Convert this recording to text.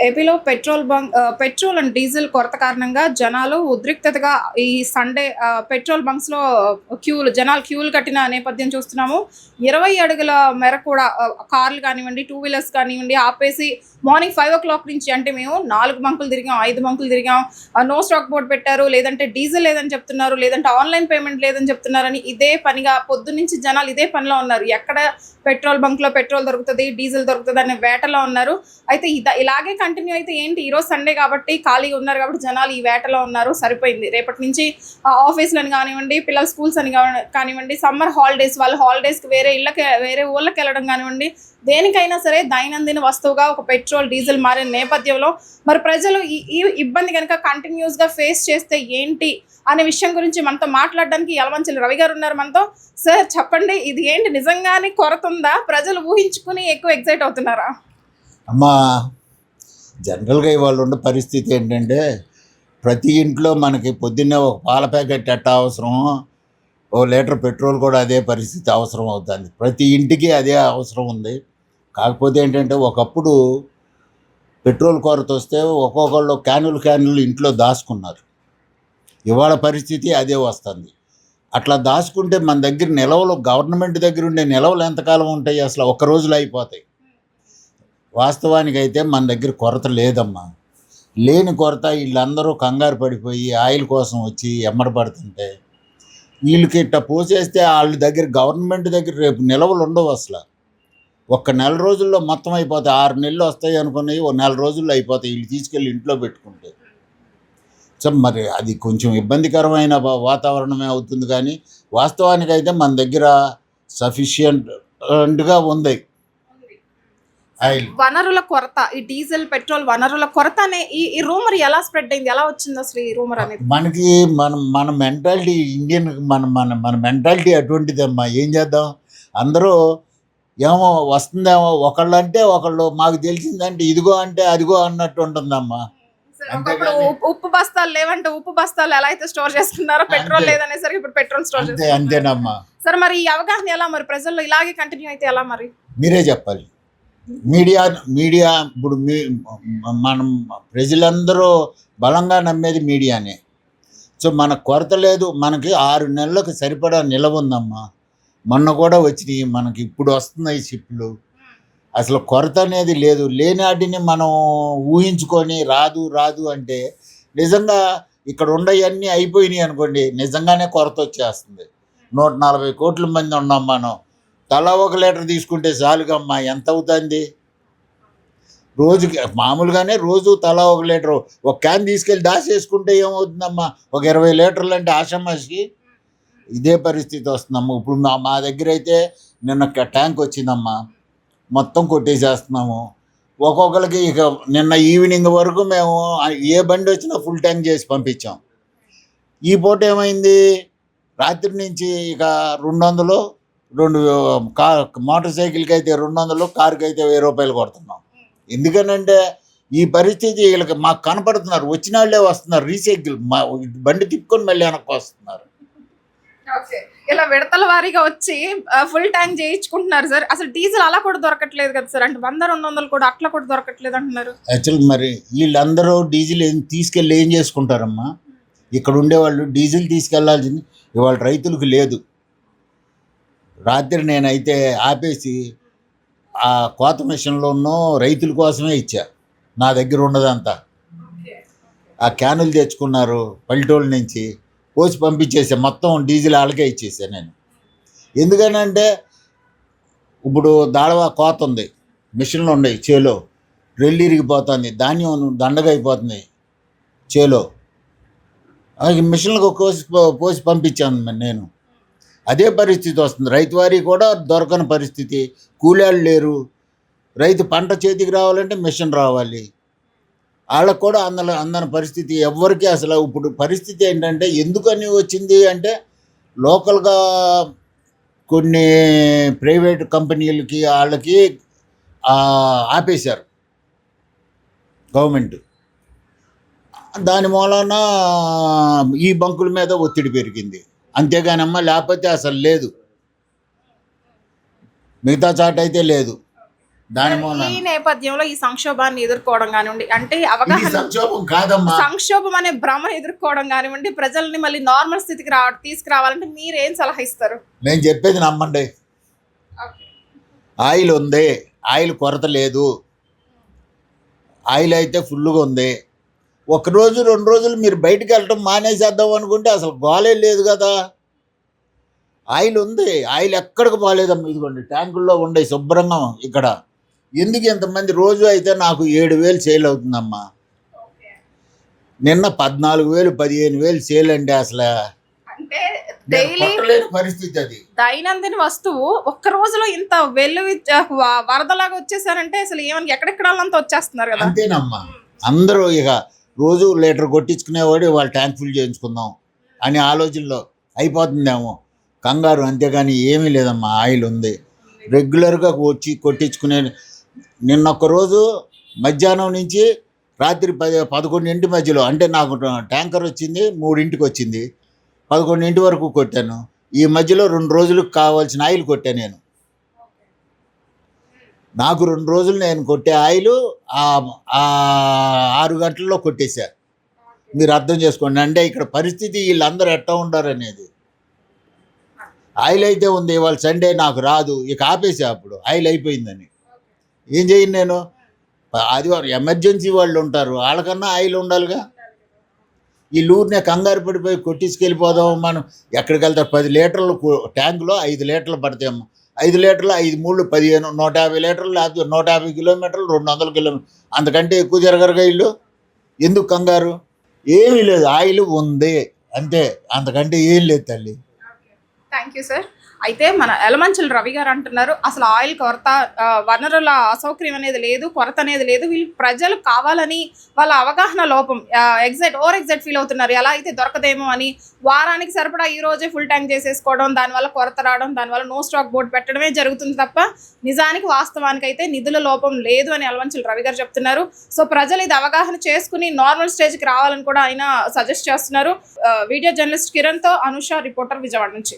ఏపీలో petrol and diesel కొరత కారణంగా జనాలు ఉద్రిక్తతగా ఈ సండే పెట్రోల్ బంక్స్‌లో జనాలు క్యూలు కట్టిన నేపథ్యం చూస్తున్నాము. 20 అడుగుల మేర కూడా కార్లు కానివ్వండి, టూ వీలర్స్ కానివ్వండి ఆపేసి మార్నింగ్ 5:00 నుంచి అంటే మేము 4 బంకులు తిరిగాం, 5 బంకులు తిరిగాం. నో స్టాక్ బోర్డ్ పెట్టారు. లేదంటే డీజిల్ లేదని చెప్తున్నారు. లేదంటే ఆన్‌లైన్ పేమెంట్ లేదని చెప్తున్నారని ఇదే పనిగా పొద్దున్నుంచి జనాలు ఇదే పనిలో ఉన్నారు. ఎక్కడ పెట్రోల్ బంక్‌లో పెట్రోల్ దొరుకుతది, డీజిల్ దొరుకుతది అనే వేటలో ఉన్నారు. అయితే ఇలాగే కంటిన్యూ అయితే ఏంటి, ఈరోజు సండే కాబట్టి ఖాళీగా ఉన్నారు కాబట్టి జనాలు ఈ వేటలో ఉన్నారు. సరిపోయింది. రేపటి నుంచి ఆఫీసులని కానివ్వండి, పిల్లల స్కూల్స్ అని కానివ్వండి, సమ్మర్ హాలిడేస్ వాళ్ళ హాలిడేస్కి వేరే ఊళ్ళకి వెళ్ళడం కానివ్వండి, దేనికైనా సరే దైనందిన వస్తువుగా ఒక పెట్రోల్ డీజిల్ మారిన నేపథ్యంలో మరి ప్రజలు ఈ ఇబ్బంది కనుక కంటిన్యూస్గా ఫేస్ చేస్తే ఏంటి అనే విషయం గురించి మనతో మాట్లాడడానికి యలమంచిలి రవి గారు ఉన్నారు మనతో. సార్ చెప్పండి, ఇది ఏంటి, నిజంగానే కొరత ఉందా? ప్రజలు ఊహించుకుని ఎక్కువ ఎక్సైట్ అవుతున్నారా? అమ్మా, జనరల్గా ఇవాళ ఉన్న పరిస్థితి ఏంటంటే ప్రతి ఇంట్లో మనకి పొద్దున్నే ఒక పాల ప్యాకెట్ ఎట్టా అవసరమో ఓ లీటర్ పెట్రోల్ కూడా అదే పరిస్థితి అవసరం అవుతుంది. ప్రతి ఇంటికి అదే అవసరం ఉంది. కాకపోతే ఏంటంటే ఒకప్పుడు పెట్రోల్ కొరత వస్తే ఒక్కొక్కళ్ళు క్యానులు ఇంట్లో దాచుకున్నారు. ఇవాళ పరిస్థితి అదే వస్తుంది. అట్లా దాచుకుంటే మన దగ్గర నిల్వలు, గవర్నమెంట్ దగ్గర ఉండే నిల్వలు ఎంతకాలం ఉంటాయి? అసలు ఒక్క రోజులో అయిపోతాయి. వాస్తవానికైతే మన దగ్గర కొరత లేదమ్మా. లేని కొరత వీళ్ళందరూ కంగారు పడిపోయి ఆయిల్ కోసం వచ్చి ఎమ్మడబడుతుంటే వీళ్ళకి ఇట్ట పోసేస్తే వాళ్ళ దగ్గర, గవర్నమెంట్ దగ్గర రేపు నిల్వలు ఉండవు. అసలు ఒక్క నెల రోజుల్లో మొత్తం అయిపోతాయి. 6 నెలలు వస్తాయి అనుకున్నవి ఓ నెల రోజుల్లో అయిపోతాయి వీళ్ళు తీసుకెళ్ళి ఇంట్లో పెట్టుకుంటే. సో మరి అది కొంచెం ఇబ్బందికరమైన వాతావరణమే అవుతుంది. కానీ వాస్తవానికైతే మన దగ్గర సఫిషియంట్గా ఉంది ఆయిల్. వనరుల కొరత, ఈ డీజిల్ పెట్రోల్ వనరుల కొరత అనే ఈ రూమర్ ఎలా స్ప్రెడ్ అయింది? ఎలా వచ్చింది అసలు ఈ రూమర్ అనేది? మనకి మన మెంటాలిటీ ఇండియన్, మన మెంటాలిటీ అటువంటిదమ్మా. ఏం చేద్దాం, అందరూ ఏమో వస్తుందేమో, ఒకళ్ళు అంటే ఒకళ్ళు మాకు తెలిసిందంటే ఇదిగో అంటే అదిగో అన్నట్టు ఉంటుందమ్మా. ఉప్పు బస్తాలు లేవంటే ఉప్పు బస్తాలు ఎలా అయితే స్టోర్ చేసుకున్నారో, పెట్రోల్ లేదనేసరికి ఇప్పుడు పెట్రోల్ స్టోర్ చేస్తారు. అంతేనమ్మా. సరే, మరి ఈ అవగాహన ఎలా, మరి ప్రజల్లో ఇలాగే కంటిన్యూ అయితే ఎలా? మరి మీరే చెప్పాలి. మీడియా ఇప్పుడు మనం ప్రజలందరూ బలంగా నమ్మేది మీడియానే. సో మనకు కొరత లేదు. మనకి 6 నెలలకు సరిపడా నిలవ ఉందమ్మా. మొన్న కూడా వచ్చినాయి, మనకి ఇప్పుడు వస్తున్నాయి షిప్లు. అసలు కొరత అనేది లేదు. లేని వాటిని మనం ఊహించుకొని రాదు అంటే నిజంగా ఇక్కడ ఉండవన్నీ అయిపోయినాయి అనుకోండి, నిజంగానే కొరత వచ్చేస్తుంది. 140 కోట్ల మంది ఉన్నాం మనం. తలా 1 లీటర్ తీసుకుంటే చాలుగమ్మా. ఎంత అవుతుంది రోజుకి? మామూలుగానే రోజు తలా 1 లీటరు ఒక క్యాన్ తీసుకెళ్ళి దాచేసుకుంటే ఏమవుతుందమ్మా? ఒక 20 లీటర్లు అంటే ఆషామాషికి ఇదే పరిస్థితి వస్తుందమ్మా. ఇప్పుడు మా దగ్గర అయితే నిన్న ట్యాంక్ వచ్చిందమ్మా, మొత్తం కొట్టేసేస్తున్నాము. ఒక్కొక్కరికి ఇక నిన్న ఈవినింగ్ వరకు మేము ఏ బండి వచ్చినా ఫుల్ ట్యాంక్ చేసి పంపించాం. ఈ పూట ఏమైంది, రాత్రి నుంచి ఇక 200, మోటార్ సైకిల్కి అయితే 200, కారుకి అయితే 1000 రూపాయలు కొడుతున్నాం. ఎందుకనంటే ఈ పరిస్థితి వీళ్ళకి మాకు కనపడుతున్నారు. వచ్చిన వాళ్ళే వస్తున్నారు, రీసైకిల్ బండి తిప్పుకొని మళ్ళీ వెనక్కి వస్తున్నారు. ఇలా విడతల వారీగా వచ్చి ఫుల్ ట్యాంక్ చేయించుకుంటున్నారు సార్. అసలు డీజిల్ అలా కూడా దొరకట్లేదు కదా సార్, అంటే 100-200 కూడా అట్లా కూడా దొరకట్లేదు అంటున్నారు. యాక్చువల్ మరి వీళ్ళందరూ డీజిల్ తీసుకెళ్ళి ఏం చేసుకుంటారమ్మా? ఇక్కడ ఉండేవాళ్ళు డీజిల్ తీసుకెళ్లాల్సింది ఇవాళ రైతులకు లేదు. రాత్రి నేనైతే ఆపేసి ఆ కోత మిషన్లోనూ రైతుల కోసమే ఇచ్చా. నా దగ్గర ఉన్నదంతా ఆ క్యానులు తెచ్చుకున్నారు పల్లెటూళ్ళ నుంచి, పోసి పంపించేసా. మొత్తం డీజిల్ వాళ్ళకే ఇచ్చేసాను నేను. ఎందుకనంటే ఇప్పుడు దాడవా కోత ఉంది, మిషన్లు ఉన్నాయి చేలో, రెల్లు ఇరిగిపోతుంది, ధాన్యం దండగా అయిపోతుంది చేలో. మిషన్లకు పోసి పంపించాను నేను. అదే పరిస్థితి వస్తుంది. రైతు వారి కూడా దొరకని పరిస్థితి. కూలీళ్ళు లేరు. రైతు పంట చేతికి రావాలంటే మిషన్ రావాలి. వాళ్ళకు కూడా అందని పరిస్థితి ఎవ్వరికీ. అసలు ఇప్పుడు పరిస్థితి ఏంటంటే ఎందుకని వచ్చింది అంటే లోకల్గా కొన్ని ప్రైవేట్ కంపెనీలకి వాళ్ళకి ఆపేశారు గవర్నమెంట్. దాని మూలన ఈ బంకుల మీద ఒత్తిడి పెరిగింది. అంతేగానమ్మా లేకపోతే అసలు లేదు. మిగతా చాట అయితే లేదు. దాని ఈ మూలన నేపథ్యంలో ఈ సంక్షోభాన్ని ఎదుర్కోవడం కానివ్వండి, అంటే ఇది అవగాహన సంక్షోభం కాదమ్మా. సంక్షోభం అనే భ్రమను ఎదుర్కోవడం కానివ్వండి, ప్రజల్ని మళ్ళీ నార్మల్ స్థితికి తీసుకురావాలంటే మీరేం సలహా ఇస్తారు? నేను చెప్పేది నమ్మండి. ఆయిల్ ఉంది, ఆయిల్ కొరత లేదు, ఆయిల్ అయితే ఫుల్గా ఉంది. ఒకరోజు 2 రోజులు మీరు బయటికి వెళ్ళటం మానేసేద్దాం అనుకుంటే అసలు గోలే లేదు కదా. ఆయిల్ ఉంది, ఆయిల్ ఎక్కడికి పోలేదమ్మా. ఇదిగోండి ట్యాంకుల్లో ఉండే శుభ్రంగా ఇక్కడ. ఎందుకు ఇంతమంది రోజు అయితే నాకు 7,000 సేల్ అవుతుందమ్మా. నిన్న 14,000 15,000 సేల్ అండి. అసలు అంటే నేను డైలీ కొట్టలేని పరిస్థితి అది. దైనందిన వస్తువు ఒక్క రోజులో ఇంత వరదలాగా వచ్చేసారంటే అసలు ఏమని ఎక్కడెక్కడ వాళ్ళంతా వచ్చేస్తున్నారు కదా. అంతేనమ్మా. అందరూ ఇక రోజు లీటర్ కొట్టించుకునేవాడు వాళ్ళు ట్యాంక్ ఫుల్ చేయించుకుందాం అనే ఆలోచనలో అయిపోతుందేమో కంగారు, అంతేగాని ఏమీ లేదమ్మా. ఆయిల్ ఉంది, రెగ్యులర్గా వచ్చి కొట్టించుకునే. నిన్నొక్క రోజు మధ్యాహ్నం నుంచి రాత్రి 11 మధ్యలో, అంటే నాకు ట్యాంకర్ వచ్చింది 3 వచ్చింది, 11 వరకు కొట్టాను. ఈ మధ్యలో 2 రోజులకు కావాల్సిన ఆయిల్ కొట్టాను నేను. నాకు 2 రోజులు నేను కొట్టే ఆయిల్ 6 గంటల్లో కొట్టేశా. మీరు అర్థం చేసుకోండి. అంటే ఇక్కడ పరిస్థితి వీళ్ళందరూ ఎట్టా ఉండారు అనేది. ఆయిల్ అయితే ఉంది, ఇవాళ సండే నాకు రాదు, ఇక ఆపేసా. అప్పుడు ఆయిల్ అయిపోయిందని ఏం చేయను నేను. ఆదివారం ఎమర్జెన్సీ వాళ్ళు ఉంటారు, వాళ్ళకన్నా ఆయిల్ ఉండాలిగా. ఈ ఊరినే కంగారు పడిపోయి కొట్టించుకెళ్ళిపోదాం మనం. ఎక్కడికి వెళ్తారు? 10 లీటర్లు ట్యాంకులో 5 లీటర్లు పడతాయమ్మా. 5 లీటర్లు 5 3 15, 150 లీటర్లు, లేకపోతే 150 కిలోమీటర్లు, 200 కిలోమీటర్లు, అంతకంటే ఎక్కువ జరగరుగా ఇల్లు. ఎందుకు కంగారు? ఏమీ లేదు, ఆయిల్ ఉంది అంతే, అంతకంటే ఏం లేదు తల్లి. Thank you sir. అయితే మన ఎలమంచుల రవి గారు అంటున్నారు అసలు ఆయిల్ కొరత, వనరుల అసౌకర్యం అనేది లేదు, కొరత అనేది లేదు. వీళ్ళు ప్రజలు కావాలని వాళ్ళ అవగాహన లోపం ఎగ్జైట్ ఫీల్ అవుతున్నారు. ఎలా అయితే దొరకదేమో అని వారానికి సరిపడా ఈ రోజే ఫుల్ ట్యాంక్ చేసేసుకోవడం, దానివల్ల కొరత రావడం, దానివల్ల నో స్టాక్ బోర్డు పెట్టడమే జరుగుతుంది తప్ప నిజానికి వాస్తవానికి అయితే నిధుల లోపం లేదు అని ఎలమంచుల రవి గారు చెప్తున్నారు. సో ప్రజలు ఇది అవగాహన చేసుకుని నార్మల్ స్టేజ్కి రావాలని కూడా ఆయన సజెస్ట్ చేస్తున్నారు. వీడియో జర్నలిస్ట్ కిరణ్తో అనుష, రిపోర్టర్, విజయవాడ నుంచి.